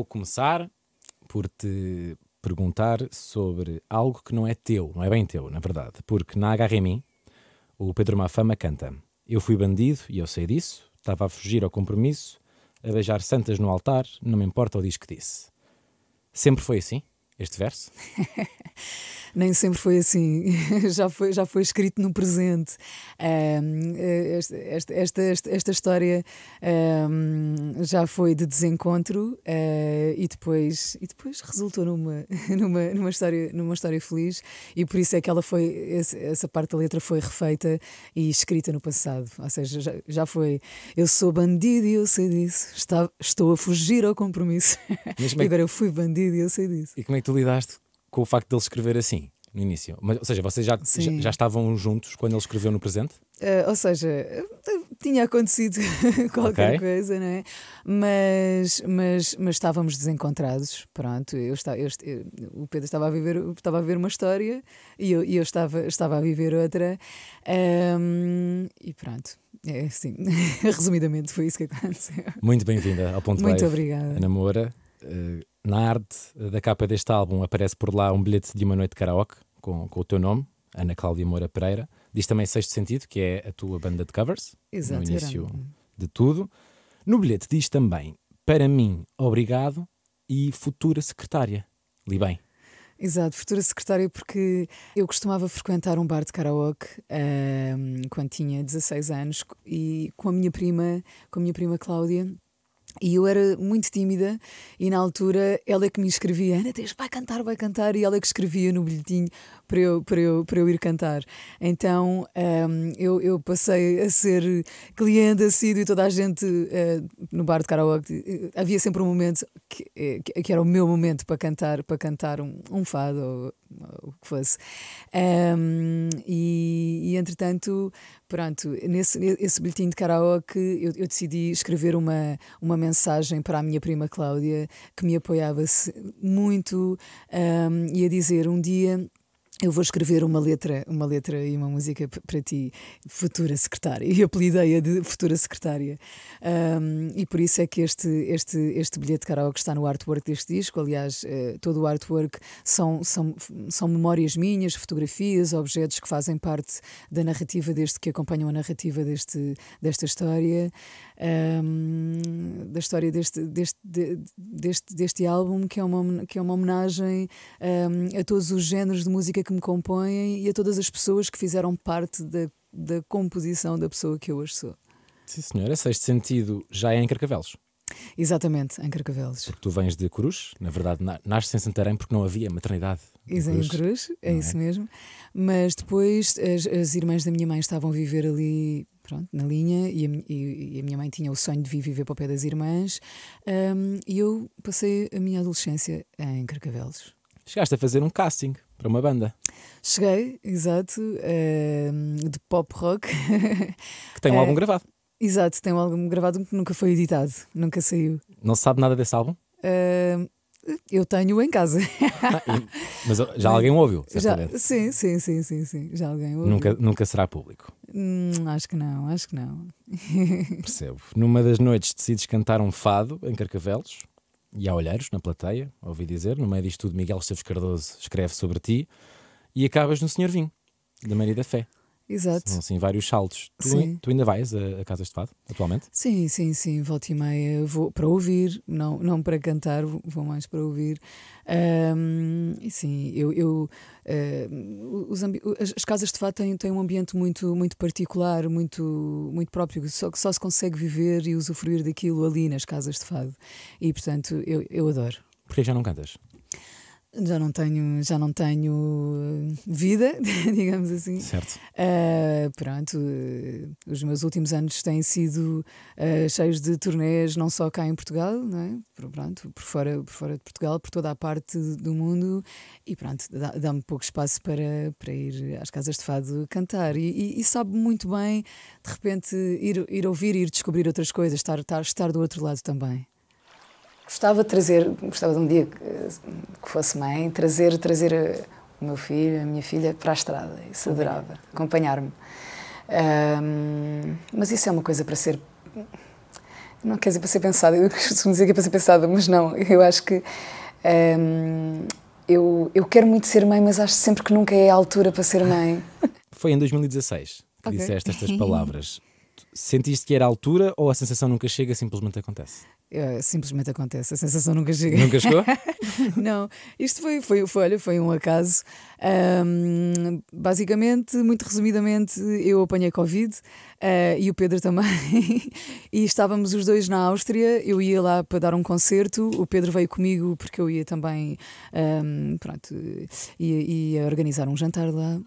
vou começar por te perguntar sobre algo que não é teu, não é bem teu, na verdade. Porque na Agarra em Mim, o Pedro Mafama canta: eu fui bandido e eu sei disso, estava a fugir ao compromisso, a beijar santas no altar, não me importa o diz que disse. Sempre foi assim, este verso? Nem sempre foi assim, já foi escrito no presente. Esta história já foi de desencontro e depois resultou numa história feliz, e por isso é que essa parte da letra foi refeita e escrita no passado. Ou seja, já foi. Eu sou bandido e eu sei disso, estou a fugir ao compromisso. E agora eu fui bandido e eu sei disso. E como é que tu lidaste com o facto de ele escrever assim, no início? Mas, ou seja, vocês já estavam juntos quando ele escreveu no presente? Ou seja, tinha acontecido qualquer coisa, não é? Mas estávamos desencontrados. Pronto, o Pedro estava a viver uma história e eu estava a viver outra. E pronto. É assim, resumidamente foi isso que aconteceu. Muito bem-vinda ao Ponto Muito Live, obrigada. Ana Moura. Na arte da capa deste álbum aparece por lá um bilhete de uma noite de karaoke com o teu nome, Ana Cláudia Moura Pereira. Diz também Sexto Sentido, que é a tua banda de covers. Exato, no início de tudo. No bilhete diz também: para mim, obrigado, e futura secretária. Li bem? Exato, futura secretária, porque eu costumava frequentar um bar de karaoke quando tinha 16 anos e com a minha prima Cláudia. E eu era muito tímida e na altura ela é que me escrevia: Ana, vai cantar, e ela é que escrevia no bilhetinho para eu ir cantar. Então eu passei a ser cliente assíduo e toda a gente no bar de karaoke, havia sempre um momento que era o meu momento para cantar um fado ou o que fosse. E entretanto, pronto, esse bilhetinho de karaoke eu decidi escrever uma mensagem para a minha prima Cláudia, que me apoiava muito, e a dizer: um dia eu vou escrever uma letra e uma música para ti, futura secretária. E apelidei-a de futura secretária. E por isso é que este bilhete de karaoke está no artwork deste disco. Aliás, todo o artwork são memórias minhas, fotografias, objetos que fazem parte da narrativa que acompanham a narrativa desta história. Da história deste álbum, que é uma homenagem a todos os géneros de música que me compõem e a todas as pessoas que fizeram parte da composição da pessoa que eu hoje sou. Sim, senhora. Sexto Sentido já é em Carcavelos. Exatamente, em Carcavelos. Porque tu vens de Cruz, na verdade nasces em Santarém porque não havia maternidade. Em Cruz, é isso mesmo. Mas depois as irmãs da minha mãe estavam a viver ali, pronto, na linha, e a minha mãe tinha o sonho de vir viver para o pé das irmãs, e eu passei a minha adolescência em Carcavelos. Chegaste a fazer um casting para uma banda. Cheguei, exato, de pop rock. Que tem um álbum gravado. Exato, tem um álbum gravado que nunca foi editado, nunca saiu. Não se sabe nada desse álbum? Eu tenho em casa. Mas já alguém o ouviu, certamente. Sim, já alguém ouviu. Nunca será público. Acho que não. Percebo. Numa das noites decides cantar um fado em Carcavelos. E há olheiros na plateia, ouvi dizer. No meio disto tudo, Miguel Esteves Cardoso escreve sobre ti. E acabas no Senhor Vinho, da Maria da Fé. Exato. São assim vários saltos. Tu ainda vais a casas de fado, atualmente? Sim. Volta e meia vou para ouvir, não para cantar, vou mais para ouvir. E sim, as casas de fado têm um ambiente muito, muito particular, muito, muito próprio, que só se consegue viver e usufruir daquilo ali nas casas de fado. E portanto eu adoro. Porquê já não cantas? Já não tenho vida, digamos assim. Certo. Pronto, os meus últimos anos têm sido cheios de turnês, não só cá em Portugal, não é? Pronto, por fora de Portugal, por toda a parte do mundo, e pronto, dá-me pouco espaço para ir às casas de fado cantar. E sabe muito bem, de repente, ir ouvir e ir descobrir outras coisas, estar do outro lado também. Gostava de um dia que fosse mãe, trazer o meu filho, a minha filha para a estrada. Isso adorava, acompanhar-me. Mas isso é uma coisa para ser Não quer dizer para ser pensada, eu costumo dizer que é para ser pensada, mas não, eu acho que eu quero muito ser mãe, mas acho sempre que nunca é a altura para ser mãe. Foi em 2016 que Ok. disseste estas palavras. Sentiste que era a altura ou a sensação nunca chega, simplesmente acontece? Simplesmente acontece, a sensação nunca chega. Nunca chegou? Não, isto olha, foi um acaso. Basicamente, muito resumidamente, eu apanhei Covid, e o Pedro também. E estávamos os dois na Áustria. Eu ia lá para dar um concerto. O Pedro veio comigo porque eu ia também, pronto, ia organizar um jantar lá.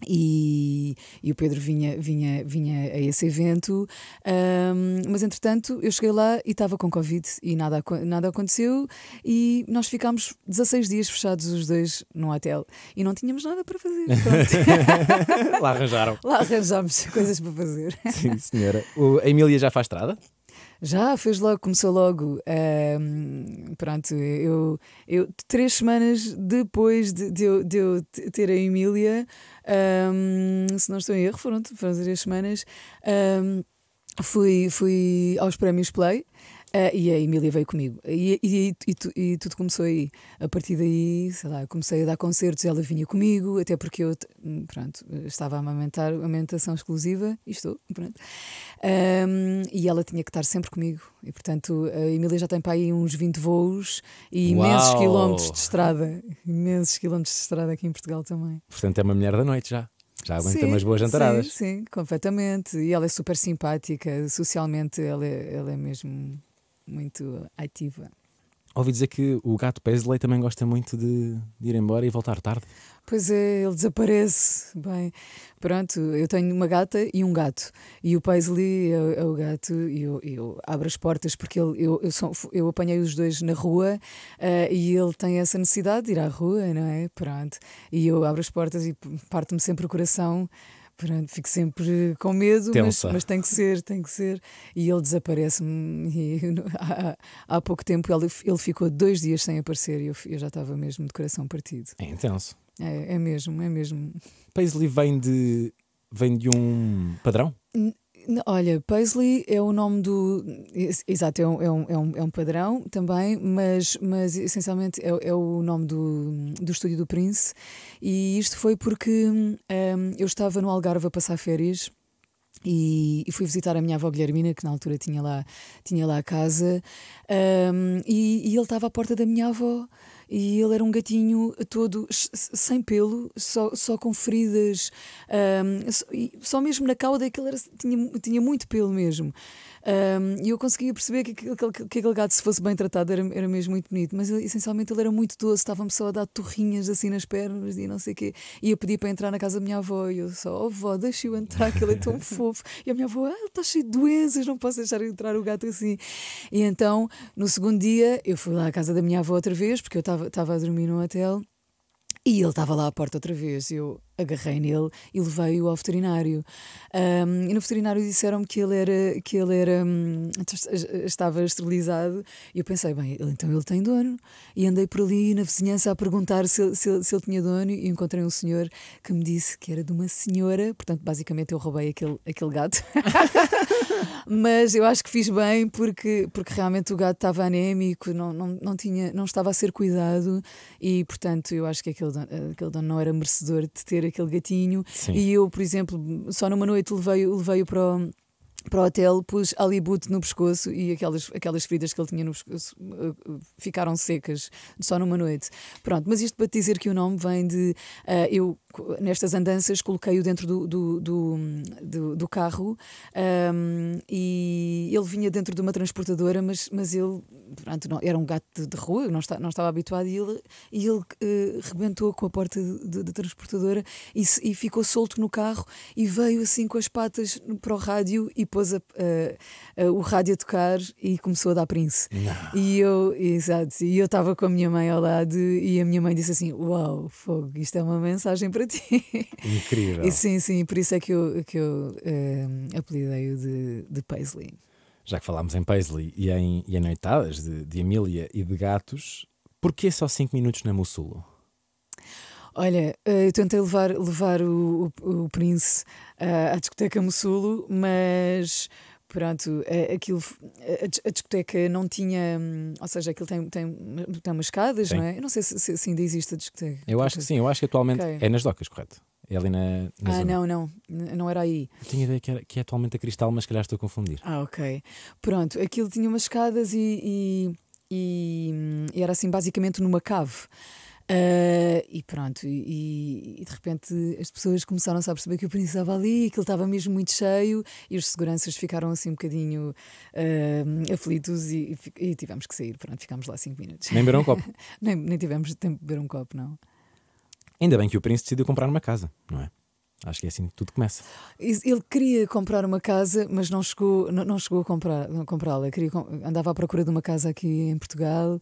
E o Pedro vinha a esse evento, mas entretanto eu cheguei lá e estava com Covid e nada aconteceu, e nós ficámos 16 dias fechados os dois num hotel e não tínhamos nada para fazer. Pronto. Lá arranjaram. Lá arranjámos coisas para fazer. Sim, senhora. A Emília já faz estrada? Já fez logo, começou logo. Pronto, eu 3 semanas depois de eu ter a Emília, se não estou em erro, foram 3 semanas, fui aos prémios Play. E a Emília veio comigo. E tudo começou aí. A partir daí, sei lá, comecei a dar concertos, ela vinha comigo, até porque eu, pronto, estava a amamentar, amamentação exclusiva, e estou, pronto. E ela tinha que estar sempre comigo. E portanto, a Emília já tem para aí uns 20 voos e imensos Uau! quilómetros de estrada. Imensos quilómetros de estrada aqui em Portugal também. Portanto, é uma mulher da noite já. Já aguenta Sim, umas boas jantaradas. sim, completamente. E ela é super simpática, socialmente ela é mesmo muito ativa. Ouvi dizer que o gato Paisley também gosta muito de ir embora e voltar tarde. Pois é, ele desaparece. Bem, pronto, eu tenho uma gata e um gato. E o Paisley é o gato, e eu abro as portas porque eu apanhei os dois na rua, e ele tem essa necessidade de ir à rua, não é? Pronto. E eu abro as portas e parte-me sempre o coração. Pronto, fico sempre com medo, mas tem que ser. E ele desaparece-me. E há pouco tempo ele ficou 2 dias sem aparecer e eu já estava mesmo de coração partido. É intenso. É mesmo. Paisley vem de um padrão? Olha, Paisley é o nome do. Exato, é um padrão também, mas essencialmente é o nome do estúdio do Prince. E isto foi porque eu estava no Algarve a passar férias. E fui visitar a minha avó Guilhermina, que na altura tinha lá a casa, e ele estava à porta da minha avó. E ele era um gatinho todo sem pelo, só com feridas, só mesmo na cauda, que ele tinha muito pelo mesmo. E eu conseguia perceber que aquele gato, se fosse bem tratado, era mesmo muito bonito, mas essencialmente ele era muito doce, estava-me só a dar torrinhas assim nas pernas e não sei o quê. E eu pedi para entrar na casa da minha avó e eu só, vó, deixa-o entrar, que ele é tão fofo. E a minha avó, ele está cheio de doenças, não posso deixar entrar o gato assim. E então, no segundo dia, eu fui lá à casa da minha avó outra vez, porque eu estava a dormir no hotel. E ele estava lá à porta outra vez. Eu agarrei nele e levei-o ao veterinário. E no veterinário disseram-me que ele estava esterilizado. E eu pensei, bem, então ele tem dono. E andei por ali na vizinhança a perguntar se ele tinha dono. E encontrei um senhor que me disse que era de uma senhora. Portanto, basicamente eu roubei aquele gato. Mas eu acho que fiz bem porque realmente o gato estava anémico, não estava a ser cuidado. E portanto eu acho que aquele dono não era merecedor de ter aquele gatinho. Sim. E eu, por exemplo, só numa noite levei-o para o hotel, pus halibut no pescoço e aquelas feridas que ele tinha no pescoço ficaram secas só numa noite. Pronto, mas isto para te dizer que o nome vem de. Eu, nestas andanças, coloquei-o dentro do carro, e ele vinha dentro de uma transportadora, mas ele. Pronto, não, era um gato de rua, não estava habituado, e ele rebentou com a porta da transportadora e ficou solto no carro e veio assim com as patas para o rádio e pôs o rádio a tocar e começou a dar Prince. Não. E eu estava com a minha mãe ao lado e a minha mãe disse assim: Uau, fogo, isto é uma mensagem para ti. Incrível. E sim, por isso é que eu apelidei-o de Paisley. Já que falámos em Paisley e em noitadas de Emília e de gatos, porquê só 5 minutos na Mussulo? Olha, eu tentei levar o Prince à discoteca Mussulo, mas pronto, aquilo, a discoteca não tinha, ou seja, aquilo tem umas escadas, Sim. não é? Eu não sei se ainda existe a discoteca. Eu acho que sim, eu acho que atualmente Ok. é nas docas, correto? É ali na zona. Não era aí. Eu tinha ideia que é atualmente a Cristal, mas se calhar estou a confundir. Ok. Pronto, aquilo tinha umas escadas e era assim basicamente numa cave. E pronto, e de repente as pessoas começaram-se a perceber que o Prince estava ali, que ele estava mesmo muito cheio, e os seguranças ficaram assim um bocadinho aflitos e tivemos que sair. Pronto, ficámos lá 5 minutos. Nem beberam um copo. Nem tivemos tempo de beber um copo, não. Ainda bem que o Príncipe decidiu comprar uma casa, não é? Acho que é assim que tudo começa. Ele queria comprar uma casa, mas não chegou a comprá-la. Andava à procura de uma casa aqui em Portugal,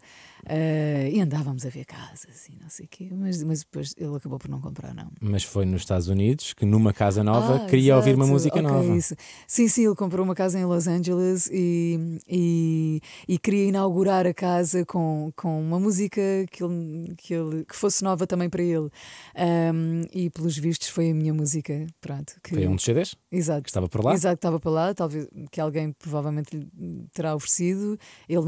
e andávamos a ver casas e não sei o quê, mas depois ele acabou por não comprar, não. Mas foi nos Estados Unidos que numa casa nova queria ouvir uma exato. música Ok, nova. isso. Sim, ele comprou uma casa em Los Angeles e queria inaugurar a casa com uma música que fosse nova também para ele. E pelos vistos foi a minha música. Pronto, Foi um dos CDs exato. que estava por lá. Exato, estava para lá, talvez que alguém provavelmente lhe terá oferecido, ele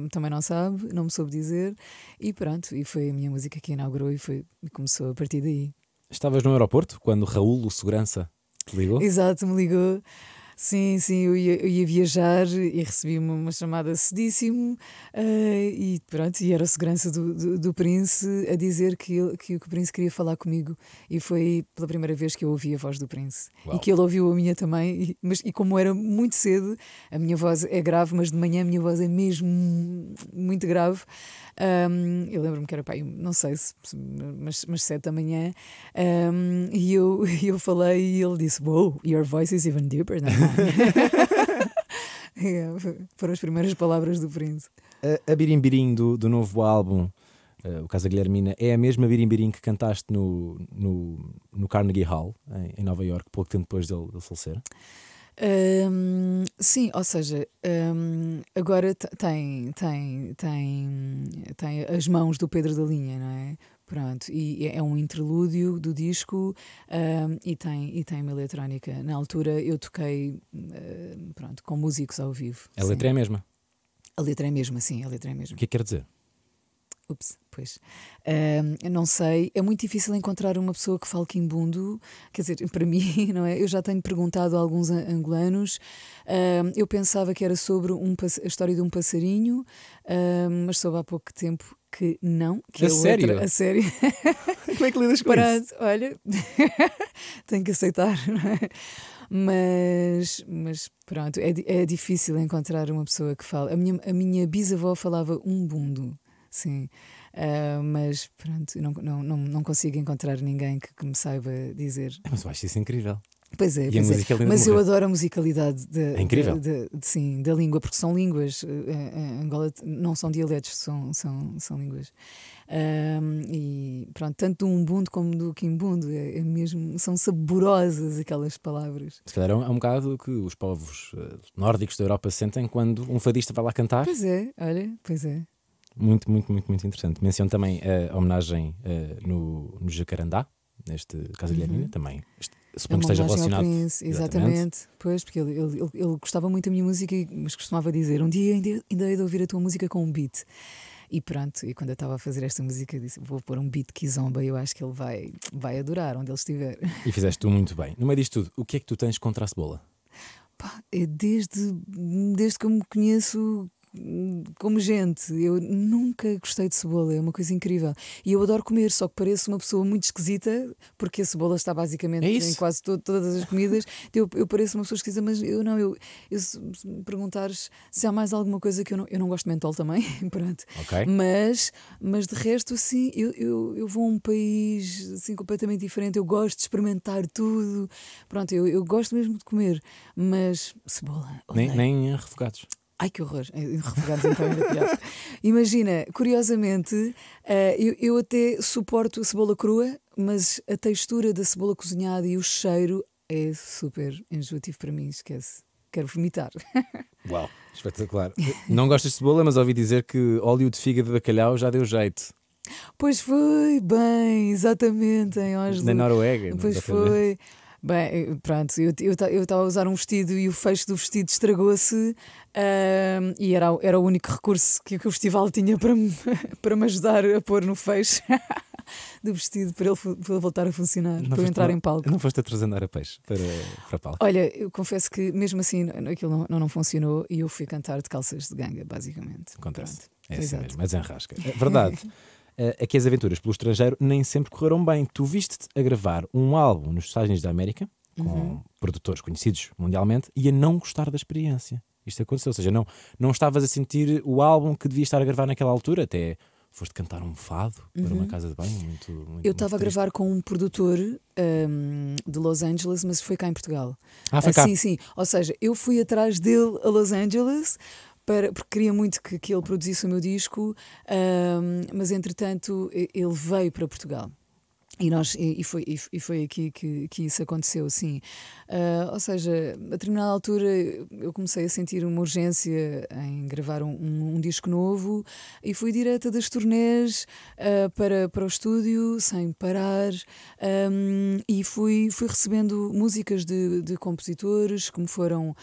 também não sabe, não me soube dizer, e pronto, e foi a minha música que inaugurou e começou a partir daí. Estavas no aeroporto quando Raul, o segurança, te ligou? Exato, me ligou. Sim, eu ia viajar e recebi uma chamada cedíssimo, e pronto, e era a segurança do Prince a dizer que o Prince queria falar comigo, e foi pela primeira vez que eu ouvi a voz do Prince. Uau. E que ele ouviu a minha também, e como era muito cedo, a minha voz é grave, mas de manhã a minha voz é mesmo muito grave. Eu lembro-me que era não sei mas 7 da manhã, e eu falei e ele disse: "Wow, your voice is even deeper than mine." Foram as primeiras palavras do Prince. A Birimbirim do novo álbum, o Casa Guilhermina, é a mesma Birimbirim que cantaste no Carnegie Hall, em Nova Iorque, pouco tempo depois dele falecer? Sim, ou seja, agora tem as mãos do Pedro da Linha, não é? Pronto, e é um interlúdio do disco, e tem uma eletrónica. Na altura eu toquei pronto, com músicos ao vivo. A letra é a mesma. A letra é a mesma, sim, a letra é a mesma. O que é que quer dizer? Ups, pois. Eu não sei, é muito difícil encontrar uma pessoa que fale quimbundo, quer dizer, para mim, não é? Eu já tenho perguntado a alguns angolanos, eu pensava que era sobre a história de um passarinho, mas soube há pouco tempo que não, que A sério? letra, a sério. Como é que lidas com isso? Olha, tenho que aceitar, não é? Mas pronto, é difícil encontrar uma pessoa que fale. A minha bisavó falava umbundo. Sim, mas pronto, não consigo encontrar ninguém que me saiba dizer. Mas eu acho isso incrível. Pois é, E a música é linda de mas eu morrer. adoro a musicalidade É incrível. sim, da língua, porque são línguas. Angola não são dialetos, são línguas. E pronto, tanto do umbundo como do quimbundo é mesmo, são saborosas aquelas palavras. Se calhar é um bocado que os povos nórdicos da Europa sentem quando um fadista vai lá cantar. Pois é, olha, pois é. Muito, muito, muito, muito interessante. Menciono também a homenagem no Jacarandá, neste Casa Guilhermina, também. Suponho que esteja homenagem ao relacionado. Prince, exatamente. Pois, porque ele gostava muito da minha música, mas costumava dizer: um dia ainda hei de ouvir a tua música com um beat. E pronto, e quando eu estava a fazer esta música, disse: vou pôr um beat Kizomba, eu acho que ele vai adorar onde ele estiver. E fizeste tu muito bem. No meio disto tudo, o que é que tu tens contra a cebola? Pá, é desde que eu me conheço como gente, eu nunca gostei de cebola, é uma coisa incrível. E eu adoro comer, só que pareço uma pessoa muito esquisita, porque a cebola está basicamente em quase todas as comidas. Eu pareço uma pessoa esquisita, mas eu se me perguntares se há mais alguma coisa que eu não gosto de mentol também, pronto. Ok. Mas de resto, sim, eu vou a um país assim, completamente diferente, eu gosto de experimentar tudo. Pronto, eu gosto mesmo de comer, mas cebola. Nem refogados. Ai, que horror! Refogados então ainda pior. Imagina, curiosamente, eu até suporto a cebola crua, mas a textura da cebola cozinhada e o cheiro é super enjoativo para mim, esquece. Quero vomitar. Uau, espetacular. Não gostas de cebola, mas ouvi dizer que óleo de fígado de bacalhau já deu jeito. Pois foi, bem, exatamente, em Oslo. Na Noruega. Pois foi. Bem, pronto, eu estava a usar um vestido e o fecho do vestido estragou-se, e era o único recurso que o festival tinha para me, para me ajudar a pôr no fecho do vestido para ele voltar a funcionar, para eu entrar em palco. Não foste a trazer andar a peixe para palco? Olha, eu confesso que mesmo assim aquilo não funcionou e eu fui cantar de calças de ganga, basicamente. Acontece. Pronto, É assim exato. mesmo, mas enrasca. É verdade. É que as aventuras pelo estrangeiro nem sempre correram bem. Tu viste-te a gravar um álbum nos Estados Unidos da América, com produtores conhecidos mundialmente, e a não gostar da experiência. Isto aconteceu, ou seja, não estavas a sentir o álbum que devias estar a gravar naquela altura, até foste cantar um fado para uma casa de banho muito Eu estava a gravar com um produtor de Los Angeles, mas foi cá em Portugal. Foi cá. Sim. Ou seja, eu fui atrás dele a Los Angeles porque queria muito que ele produzisse o meu disco, mas entretanto ele veio para Portugal. E foi aqui que isso aconteceu, sim. Ou seja, a determinada altura eu comecei a sentir uma urgência em gravar um disco novo e fui direta das turnés para o estúdio, sem parar, e fui recebendo músicas de compositores que me foram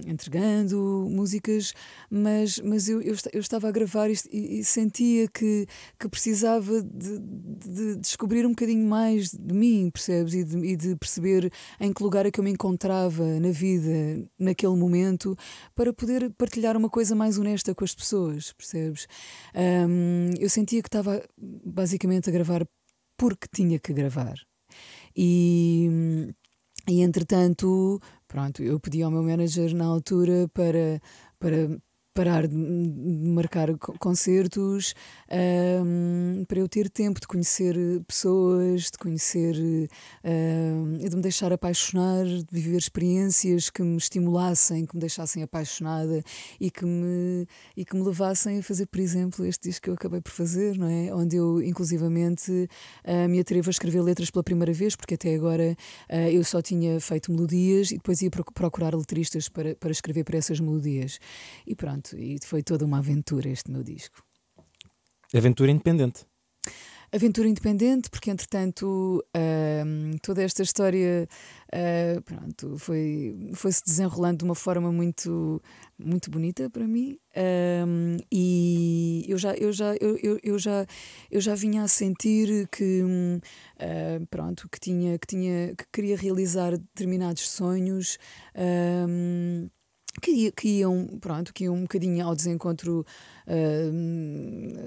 entregando músicas, mas eu estava a gravar isto e sentia que precisava de descobrir um bocadinho mais de mim, percebes? E de perceber em que lugar é que eu me encontrava na vida, naquele momento, para poder partilhar uma coisa mais honesta com as pessoas, percebes? Eu sentia que estava basicamente a gravar porque tinha que gravar. E entretanto, pronto, eu pedi ao meu manager na altura para parar de marcar concertos, para eu ter tempo de conhecer pessoas, de conhecer e de me deixar apaixonar, de viver experiências que me estimulassem, que me deixassem apaixonada e que me levassem a fazer, por exemplo, este disco que eu acabei por fazer, não é? Onde eu, inclusivamente, me atrevo a escrever letras pela primeira vez, porque até agora eu só tinha feito melodias e depois ia procurar letristas para escrever para essas melodias. E pronto, e foi toda uma aventura este meu disco. Aventura independente. Aventura independente, porque entretanto toda esta história pronto, foi-se desenrolando de uma forma muito, muito bonita para mim, e eu já vinha a sentir que pronto, que queria realizar determinados sonhos, que iam um bocadinho ao desencontro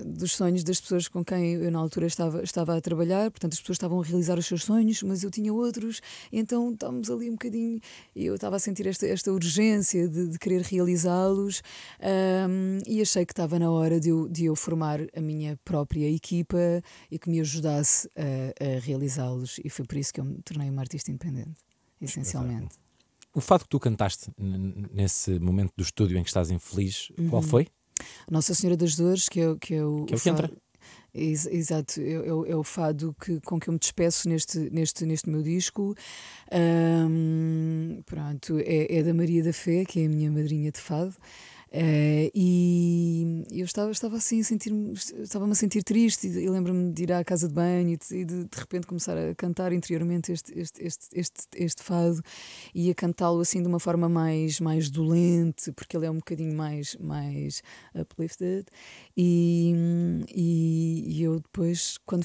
dos sonhos das pessoas com quem eu na altura estava a trabalhar. Portanto, as pessoas estavam a realizar os seus sonhos, mas eu tinha outros, então estávamos ali um bocadinho, e eu estava a sentir esta urgência de querer realizá-los, e achei que estava na hora de eu formar a minha própria equipa e que me ajudasse a realizá-los, e foi por isso que eu me tornei uma artista independente, essencialmente. O fado que tu cantaste nesse momento do estúdio em que estás infeliz, qual foi? Nossa Senhora das Dores, que é o que é o que entra. Exato, é o fado com que eu me despeço neste meu disco. Pronto, é da Maria da Fé, que é a minha madrinha de fado. E eu estava assim estava-me a sentir triste, e lembro-me de ir à casa de banho e de repente começar a cantar interiormente este fado, e a cantá-lo assim de uma forma mais dolente, porque ele é um bocadinho mais uplifted, e eu depois, quando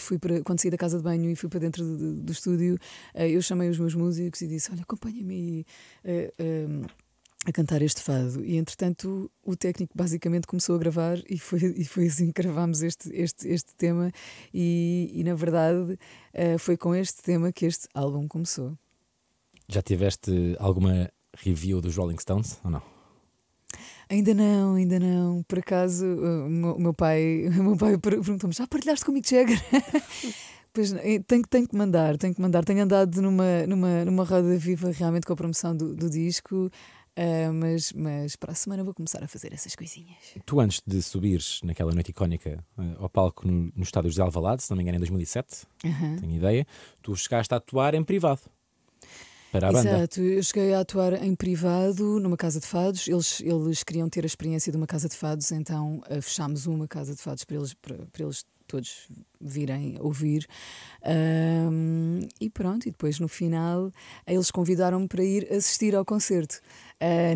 saí da casa de banho e fui para dentro do estúdio, eu chamei os meus músicos e disse: olha, acompanha-me a cantar este fado. E entretanto o técnico basicamente começou a gravar, e foi assim que gravámos este tema, e na verdade foi com este tema que este álbum começou. Já tiveste alguma review dos Rolling Stones ou não? Ainda não. Por acaso o meu pai perguntou-me: já partilhaste com o Mick Jagger? Pois, tenho que mandar. Tenho andado numa roda viva realmente com a promoção do disco. Mas para a semana vou começar a fazer essas coisinhas. Tu, antes de subires naquela noite icónica ao palco no estádio de Alvalade, se não me engano em 2007, tenho ideia, tu chegaste a atuar em privado para a banda. Exato, eu cheguei a atuar em privado numa casa de fados. Eles queriam ter a experiência de uma casa de fados, então fechámos uma casa de fados para eles todos virem ouvir. E pronto, e depois no final eles convidaram-me para ir assistir ao concerto.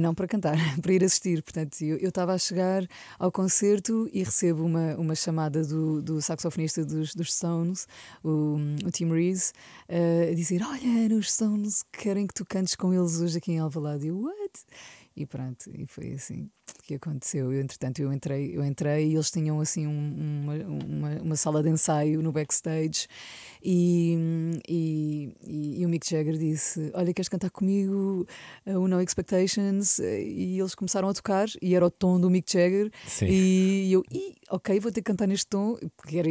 Não para cantar, para ir assistir. Portanto, eu estava a chegar ao concerto e recebo uma chamada do saxofonista dos Stones, o Tim Reese, a dizer: Olha, os Stones querem que tu cantes com eles hoje aqui em Alvalade. E eu, what? E pronto, e foi assim que aconteceu. Entretanto, eu entrei e eles tinham assim uma sala de ensaio no backstage e o Mick Jagger disse: Olha, queres cantar comigo o No Expectations? E eles começaram a tocar e era o tom do Mick Jagger. Sim. E eu, ok, vou ter que cantar neste tom, porque era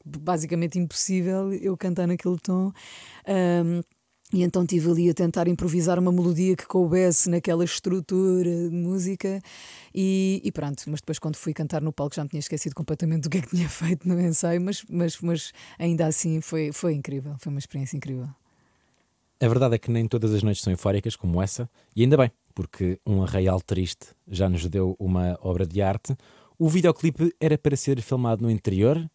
basicamente impossível eu cantar naquele tom. E então estive ali a tentar improvisar uma melodia que coubesse naquela estrutura de música e pronto, mas depois quando fui cantar no palco já me tinha esquecido completamente do que é que tinha feito no ensaio, mas ainda assim foi incrível, foi uma experiência incrível. A verdade é que nem todas as noites são eufóricas como essa, e ainda bem, porque um arraial triste já nos deu uma obra de arte. O videoclipe era para ser filmado no interior?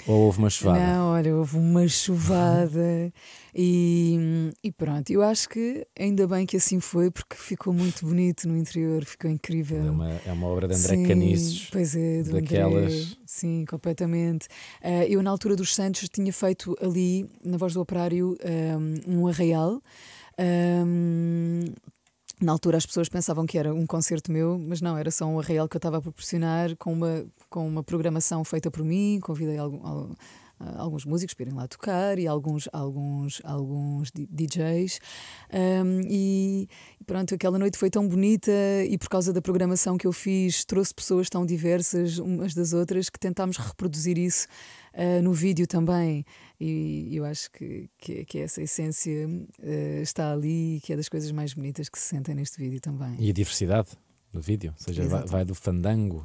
Ou houve uma chuvada? Não, olha, houve uma chuvada e pronto. Eu acho que ainda bem que assim foi, porque ficou muito bonito no interior, ficou incrível. É uma obra de André Sim, Caniços. pois é, do daquelas. André, sim, completamente. Eu, na altura dos Santos, tinha feito ali, na Voz do Operário, um arraial. Na altura as pessoas pensavam que era um concerto meu, mas não, era só um arraial que eu estava a proporcionar com uma programação feita por mim. Convidei alguns músicos para irem lá tocar e alguns DJs. E pronto, aquela noite foi tão bonita e por causa da programação que eu fiz trouxe pessoas tão diversas umas das outras que tentámos reproduzir isso no vídeo também. E eu acho que essa essência está ali, que é das coisas mais bonitas que se sentem neste vídeo também. E a diversidade do vídeo, ou seja, vai do fandango,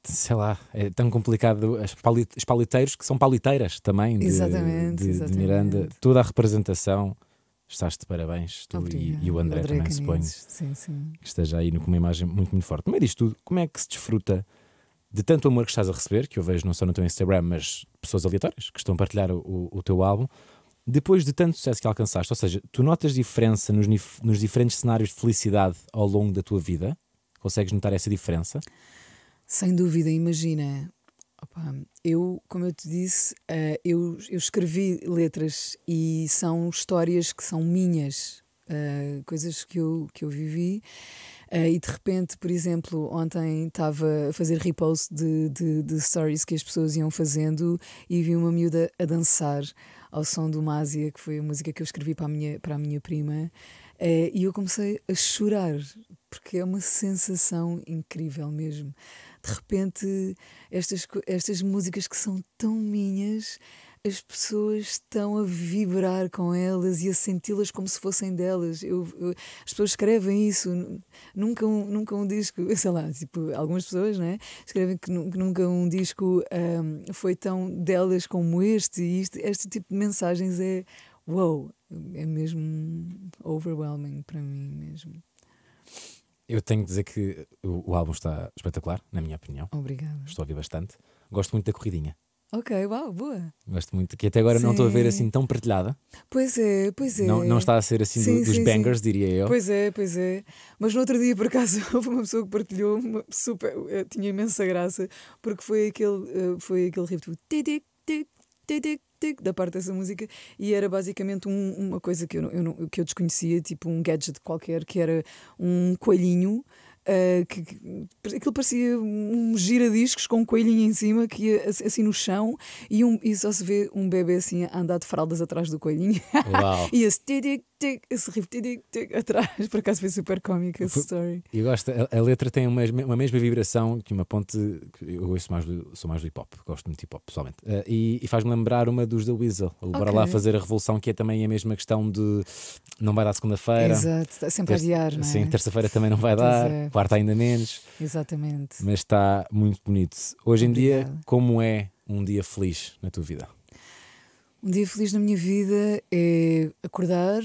sei lá, é tão complicado. Os pauliteiros que são pauliteiras também de Miranda, toda a representação. Estás de parabéns, tu e o André também, Canides. suponho. Sim. Que esteja aí com uma imagem muito, muito forte. No meio disto tudo, como é que se desfruta de tanto amor que estás a receber, que eu vejo não só no teu Instagram, mas pessoas aleatórias que estão a partilhar o teu álbum, depois de tanto sucesso que alcançaste? Ou seja, tu notas diferença nos diferentes cenários de felicidade ao longo da tua vida? Consegues notar essa diferença? Sem dúvida, imagina. Opa, como eu te disse, eu escrevi letras e são histórias que são minhas, coisas que eu vivi. E de repente, por exemplo, ontem estava a fazer repost de stories que as pessoas iam fazendo e vi uma miúda a dançar ao som do Másia, que foi a música que eu escrevi para a minha prima, e eu comecei a chorar, porque é uma sensação incrível mesmo. De repente, estas músicas que são tão minhas, as pessoas estão a vibrar com elas e a senti-las como se fossem delas. As pessoas escrevem isso, nunca um disco, sei lá, tipo, algumas pessoas, né, escrevem que nunca um disco foi tão delas como este, e este tipo de mensagens é wow, é mesmo overwhelming para mim mesmo. Eu tenho que dizer que o álbum está espetacular, na minha opinião. Obrigada. Estou a ouvir bastante. Gosto muito da corridinha. Ok, uau, boa. Gosto muito, que até agora não estou a ver assim tão partilhada. Pois é. Não está a ser assim dos bangers, diria eu. Pois é. Mas no outro dia, por acaso, houve uma pessoa que partilhou tinha imensa graça, porque foi aquele riff do tic, tic, tic, tic, tic, da parte dessa música, e era basicamente uma coisa que eu desconhecia, tipo um gadget qualquer, que era um coelhinho. Aquilo parecia um giradiscos com um coelhinho em cima que ia assim no chão e só se vê um bebê assim a andar de fraldas atrás do coelhinho. Uau. E esse riff atrás, por acaso foi super cómico essa story. Eu gosto, a letra tem uma mesma vibração que uma ponte. Eu sou mais do hip hop, gosto muito de hip hop pessoalmente, e faz-me lembrar uma dos The Weasel, Bora Lá Fazer a Revolução, que é também a mesma questão de não vai dar segunda-feira. Exato, está sempre a adiar, não é? Sim, terça-feira também não vai dar, quarta ainda menos. Exatamente. Mas está muito bonito. Hoje em dia, como é um dia feliz na tua vida? Um dia feliz na minha vida é acordar,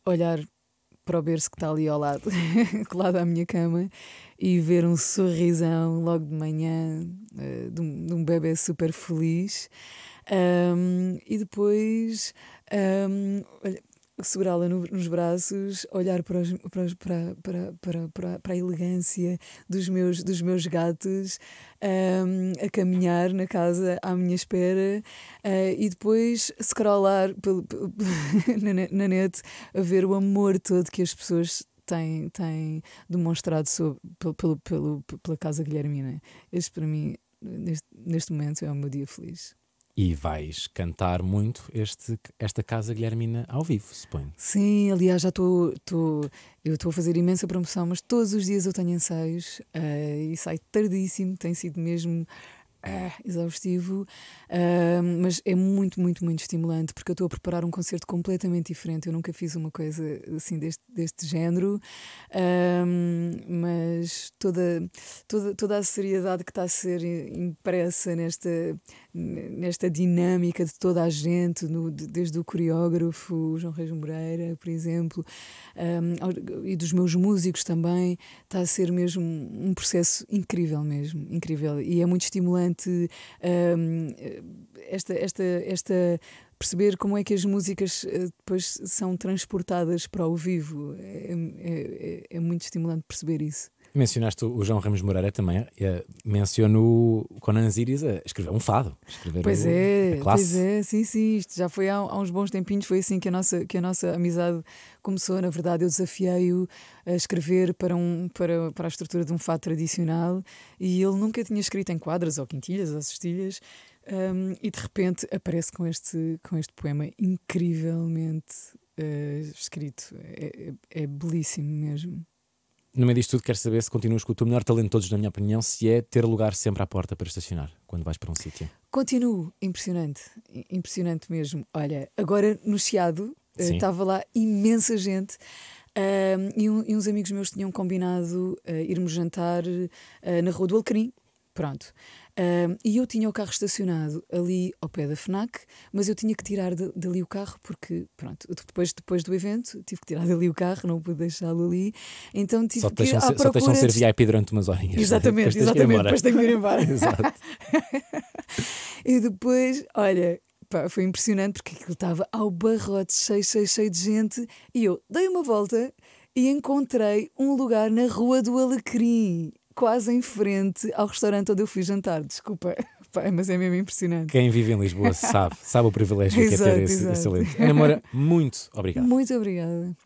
olhar para o berço que está ali ao lado, colado à minha cama, e ver um sorrisão logo de manhã de um bebê super feliz. E depois olha, segurá-la nos braços, olhar para a elegância dos meus gatos a caminhar na casa à minha espera, e depois scrollar na net a ver o amor todo que as pessoas têm demonstrado pela Casa Guilhermina. Este para mim, neste momento, é o meu dia feliz. E vais cantar muito esta Casa Guilhermina ao vivo, suponho. Sim, aliás, eu estou a fazer imensa promoção, mas todos os dias eu tenho ensaios, e sai tardíssimo, tem sido mesmo exaustivo, mas é muito, muito, muito estimulante, porque eu estou a preparar um concerto completamente diferente. Eu nunca fiz uma coisa assim deste género, mas toda a seriedade que está a ser impressa nesta dinâmica de toda a gente, desde o coreógrafo, o João Reis Moreira, por exemplo, e dos meus músicos também, está a ser mesmo um processo incrível mesmo, incrível, e é muito estimulante esta perceber como é que as músicas depois são transportadas para o vivo. É muito estimulante perceber isso. Mencionaste o João Ramos Moreira também. Menciono o Conan Osiris a escrever um fado. Pois é, sim. Isto já foi há uns bons tempinhos. Foi assim que a nossa amizade começou. Na verdade, eu desafiei-o a escrever para a estrutura de um fado tradicional, e ele nunca tinha escrito em quadras ou quintilhas ou cestilhas, e de repente aparece com este poema incrivelmente escrito. É belíssimo mesmo. No meio disto tudo, quero saber se continuas com o teu melhor talento de todos, na minha opinião, se é ter lugar sempre à porta para estacionar quando vais para um sítio. Continuo, impressionante mesmo. Olha, agora no Chiado estava lá imensa gente, e uns amigos meus tinham combinado irmos jantar na Rua do Alecrim. Pronto. E eu tinha o carro estacionado ali ao pé da FNAC, mas eu tinha que tirar dali o carro porque, pronto, depois do evento tive que tirar dali o carro, não pude deixá-lo ali, então tive que ir à procura. Só deixam ser VIP durante umas horinhas. Exatamente, depois tenho que ir embora. Exato. E depois, olha, foi impressionante porque aquilo estava ao barrote, cheio de gente, e eu dei uma volta e encontrei um lugar na Rua do Alecrim, quase em frente ao restaurante onde eu fui jantar. Desculpa, mas é mesmo impressionante. Quem vive em Lisboa sabe o privilégio que é ter esse talento. Ana Moura, muito obrigado. Muito obrigada.